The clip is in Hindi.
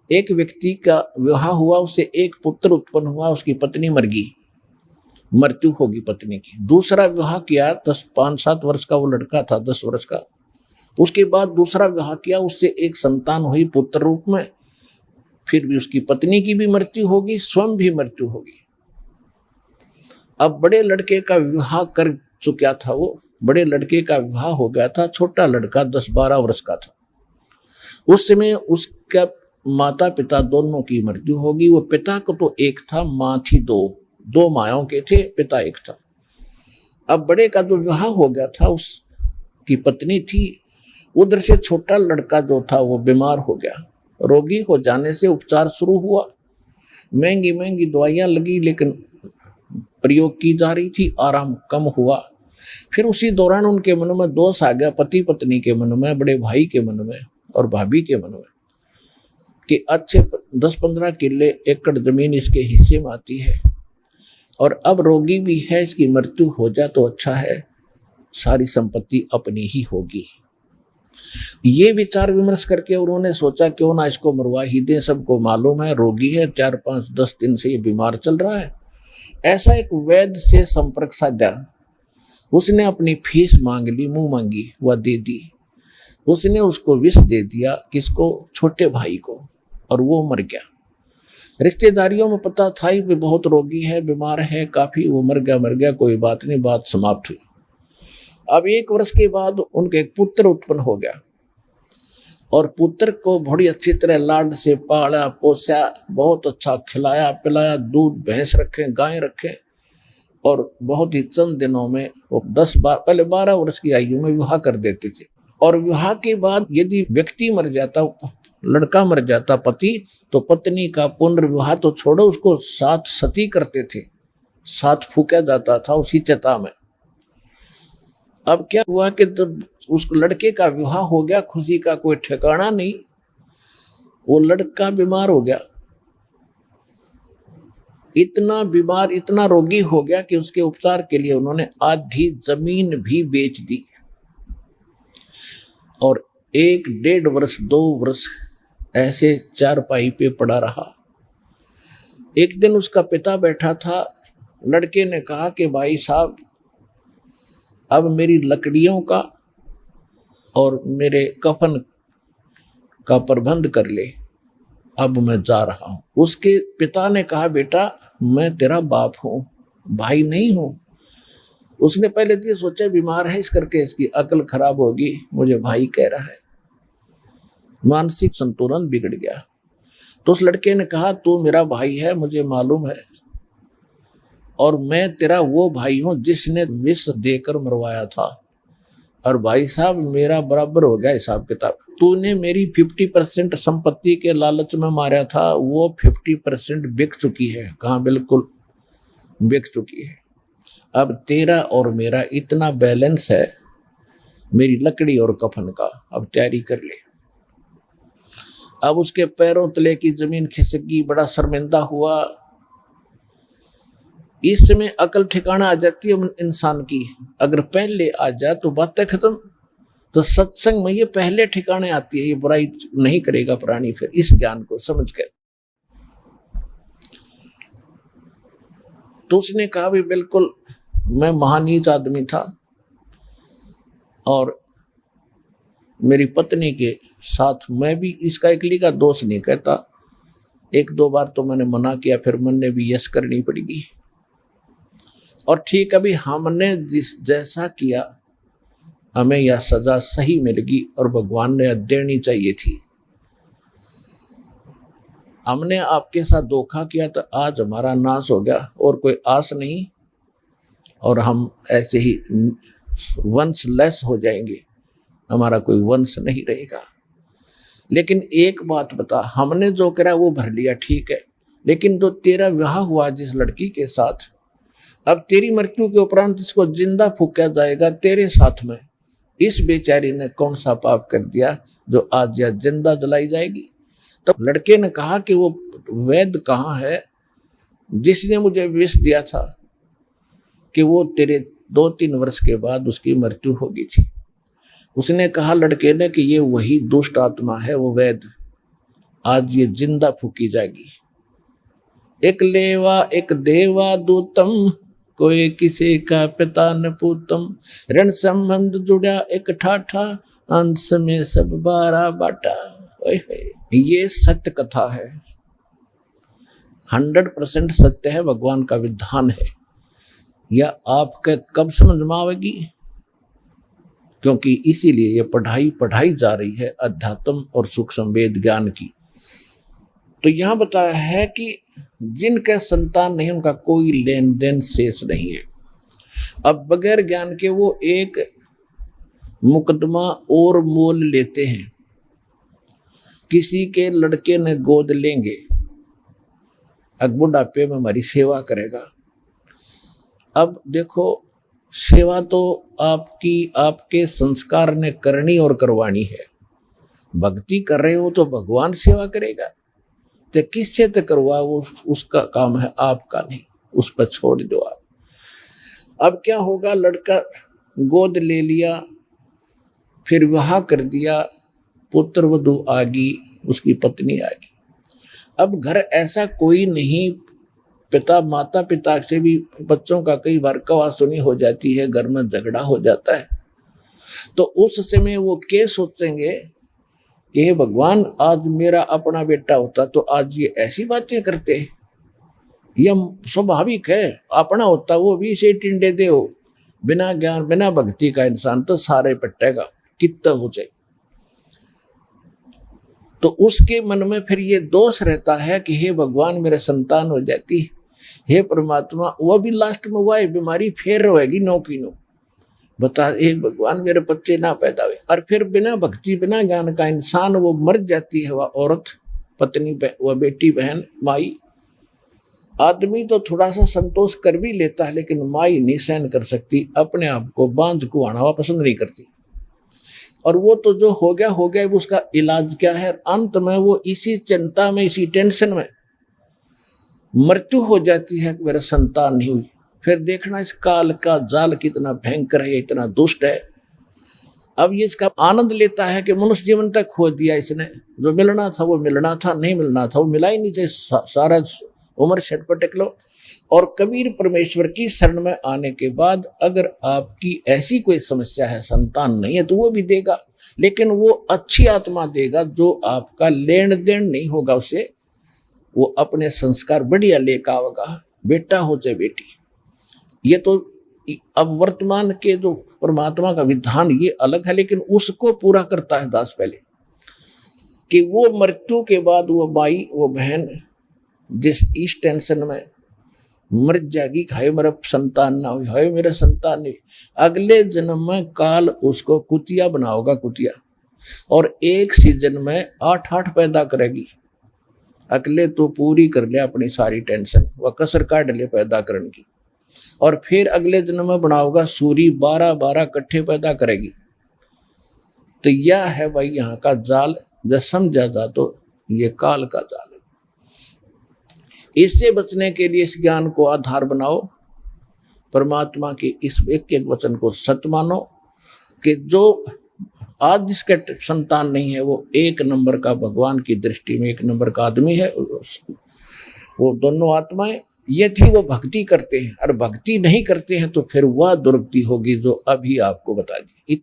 एक व्यक्ति का विवाह हुआ, उससे एक पुत्र उत्पन्न हुआ, उसकी पत्नी मर गई, मृत्यु होगी पत्नी की। दूसरा विवाह किया, 5-7 वर्ष का वो लड़का था, 10 वर्ष का। उसके बाद दूसरा विवाह किया, उससे एक संतान हुई पुत्र रूप में, फिर भी उसकी पत्नी की भी मृत्यु होगी, स्वयं भी मृत्यु होगी। अब बड़े लड़के का विवाह कर चुका था, वो बड़े लड़के का विवाह हो गया था, छोटा लड़का 10-12 वर्ष का था। उस समय उसका माता पिता दोनों की मृत्यु होगी। वो पिता को तो एक था, माँ थी दो मायाओं के थे, पिता एक था। अब बड़े का जो विवाह हो गया था, उसकी पत्नी थी, उधर से छोटा लड़का जो था वो बीमार हो गया। रोगी हो जाने से उपचार शुरू हुआ, महंगी महंगी दवाइयां लगी, लेकिन प्रयोग की जा रही थी, आराम कम हुआ। फिर उसी दौरान उनके मन में दोष आ गया, पति पत्नी के मन में, बड़े भाई के मन में और भाभी के मन में, कि अच्छे 10-15 किले एकड़ जमीन इसके हिस्से में आती है, और अब रोगी भी है, इसकी मृत्यु हो जाए तो अच्छा है, सारी संपत्ति अपनी ही होगी। ये विचार विमर्श करके उन्होंने सोचा क्यों ना इसको मरवा ही दें, सबको मालूम है रोगी है, 4-5-10 दिन से ये बीमार चल रहा है। ऐसा एक वैद्य से संपर्क साधा, उसने अपनी फीस मांग ली, मुंह मांगी, वह दे दी। उसने उसको विष दे दिया, किसको? छोटे भाई को, और वो मर गया। रिश्तेदारियों में पता था ही भी बहुत रोगी है, बीमार है काफी, वो मर गया, कोई बात नहीं, बात समाप्त हुई। अब 1 वर्ष के बाद उनके एक पुत्र उत्पन्न हो गया, और पुत्र को बड़ी अच्छी तरह लाड से पाला पोसा, बहुत अच्छा खिलाया पिलाया, दूध भैंस रखे, गाय रखे, और बहुत ही चंद दिनों में वो 10-12 12 वर्ष की आयु में विवाह कर देते थे। और विवाह के बाद यदि व्यक्ति मर जाता, लड़का मर जाता पति, तो पत्नी का पुनर्विवाह तो छोड़ो, उसको 7 सती करते थे, 7 फूका जाता था उसी चिता में। अब क्या हुआ कि जब उस लड़के का विवाह हो गया, खुशी का कोई ठिकाना नहीं, वो लड़का बीमार हो गया, इतना बीमार, इतना रोगी हो गया कि उसके उपचार के लिए उन्होंने आधी जमीन भी बेच दी, और 1-1.5 वर्ष 2 वर्ष ऐसे चारपाई पे पड़ा रहा। एक दिन उसका पिता बैठा था, लड़के ने कहा कि भाई साहब, अब मेरी लकड़ियों का और मेरे कफन का प्रबंध कर ले, अब मैं जा रहा हूं। उसके पिता ने कहा, बेटा मैं तेरा बाप हूं, भाई नहीं हूं। उसने पहले तो ये सोचा बीमार है, इस करके इसकी अकल खराब होगी, मुझे भाई कह रहा है, मानसिक संतुलन बिगड़ गया। तो उस लड़के ने कहा, तू मेरा भाई है, मुझे मालूम है, और मैं तेरा वो भाई हूं जिसने विष देकर मरवाया था, और भाई साहब मेरा बराबर हो गया हिसाब किताब। तूने मेरी 50% संपत्ति के लालच में मारा था, वो 50% बिक चुकी है। कहाँ? बिल्कुल बिक चुकी है। अब तेरा और मेरा इतना बैलेंस है, मेरी लकड़ी और कफन का, अब तैयारी कर ले। अब उसके पैरों तले की जमीन खिसक गई, बड़ा शर्मिंदा हुआ। इस समय अकल ठिकाना आ जाती है इंसान की, अगर पहले आ जाए तो बातें खत्म। तो सत्संग में ये पहले ठिकाने आती है, ये बुराई नहीं करेगा प्राणी फिर, इस ज्ञान को समझ कर। तो उसने कहा भी बिल्कुल, मैं महानीच आदमी था, और मेरी पत्नी के साथ मैं भी, इसका इकली का दोष नहीं कहता, 1-2 बार तो मैंने मना किया, फिर मन ने भी यस करनी पड़ेगी। और ठीक अभी हमने जिस जैसा किया, हमें यह सजा सही मिलेगी, और भगवान ने देनी चाहिए थी। हमने आपके साथ धोखा किया तो आज हमारा नाश हो गया, और कोई आस नहीं, और हम ऐसे ही वंशलेस हो जाएंगे, हमारा कोई वंश नहीं रहेगा। लेकिन एक बात बता, हमने जो करा वो भर लिया, ठीक है, लेकिन जो तेरा विवाह हुआ जिस लड़की के साथ, अब तेरी मृत्यु के उपरांत इसको जिंदा फूका जाएगा तेरे साथ में। इस बेचारी ने कौन सा पाप कर दिया जो आज या जिंदा जलाई जाएगी? तब लड़के ने कहा कि वो वैद्य कहाँ है जिसने मुझे विष दिया था, कि वो तेरे 2-3 वर्ष के बाद उसकी मृत्यु हो गई थी। उसने कहा लड़के ने कि ये वही दुष्ट आत्मा है, वो वैद्य, आज ये जिंदा फूकी जाएगी। एक लेवा एक देवा दूतम, कोई किसी का पिता न पूतम। ऋण संबंध जुड़ा एक ठाठा, अंश में सब 12 बाटा। ये सत्य कथा है, 100% सत्य है, भगवान का विधान है। यह आपके कब समझ में आवेगी? क्योंकि इसीलिए ये पढ़ाई जा रही है अध्यात्म और सूक्ष्म वेद ज्ञान की। तो यहां बताया है कि जिनके संतान नहीं उनका कोई लेन देन शेष नहीं है। अब बगैर ज्ञान के वो एक मुकदमा और मोल लेते हैं। किसी के लड़के ने गोद लेंगे, अब बुढ़ापे में हमारी सेवा करेगा। अब देखो, सेवा तो आपके संस्कार ने करनी और करवानी है। भक्ति कर रहे हो तो भगवान सेवा करेगा, तो किससे तो करवा, वो उसका काम है, आपका नहीं, उस पर छोड़ दो आप। अब क्या होगा, लड़का गोद ले लिया, फिर विवाह कर दिया, पुत्र वधू आ गई, उसकी पत्नी आ गई। अब घर ऐसा कोई नहीं, माता पिता से भी बच्चों का कई बार कवा सुनी हो जाती है, घर में झगड़ा हो जाता है। तो उस समय वो क्या सोचेंगे कि हे भगवान, आज मेरा अपना बेटा होता तो आज ये ऐसी बातें करते हैं। यह स्वाभाविक है, अपना होता वो भी इसे टिंडे दे हो। बिना ज्ञान बिना भक्ति का इंसान तो सारे पट्टेगा, कितना हो जाए। तो उसके मन में फिर ये दोष रहता है कि हे भगवान, मेरे संतान हो जाती, हे परमात्मा, वो भी लास्ट में वह बीमारी फिर रहेगी नो की नो। बता, हे भगवान, मेरे बच्चे ना पैदा हुए। और फिर बिना भक्ति बिना ज्ञान का इंसान वो मर जाती है, वह औरत, पत्नी, वह बेटी, बहन, माई। आदमी तो थोड़ा सा संतोष कर भी लेता है, लेकिन माई नहीं सहन कर सकती, अपने आप को बांझ कुआना पसंद नहीं करती। और वो तो जो हो गया, उसका इलाज क्या है? अंत में वो इसी चिंता में, इसी टेंशन में मृत्यु हो जाती है कि मेरा संतान नहीं हुई। फिर देखना इस काल का जाल कितना भयंकर है, इतना दुष्ट है। अब ये इसका आनंद लेता है कि मनुष्य जीवन तक खो दिया इसने, जो मिलना था वो मिलना था, नहीं मिलना था वो मिला ही नहीं चाहिए, सारा उम्र छटपटक लो। और कबीर परमेश्वर की शरण में आने के बाद अगर आपकी ऐसी कोई समस्या है, संतान नहीं है, तो वो भी देगा, लेकिन वो अच्छी आत्मा देगा, जो आपका लेन देन नहीं होगा उसे, वो अपने संस्कार बढ़िया लेकर आएगा, बेटा हो चाहे बेटी। ये तो अब वर्तमान के जो परमात्मा का विधान ये अलग है, लेकिन उसको पूरा करता है दास पहले, कि वो मृत्यु के बाद वो माई, वो बहन जिस इस टेंशन में मर जाएगी, हाय मेरा संतान ना हुई, हाय मेरा संतान नहीं, अगले जन्म में काल उसको कुतिया बनाओगा, कुतिया, और एक सीजन में 8 पैदा करेगी। अगले तो पूरी कर ले अपनी सारी टेंशन, वह कसर काट ले पैदा करने की, और फिर अगले जन्म में बनाओगा सूरी, 12 इकट्ठे पैदा करेगी। तो यह है भाई यहाँ का जाल, जब समझा जा तो ये काल का जाल है। इससे बचने के लिए इस ज्ञान को आधार बनाओ, परमात्मा के इस एक एक वचन को सत्य मानो, कि जो आज जिसके संतान नहीं है वो 1 नंबर का, भगवान की दृष्टि में 1 नंबर का आदमी है। वो दोनों आत्माएं यदि वो भक्ति करते हैं और भक्ति नहीं करते हैं तो फिर वह दुर्गति होगी जो अभी आपको बता दी।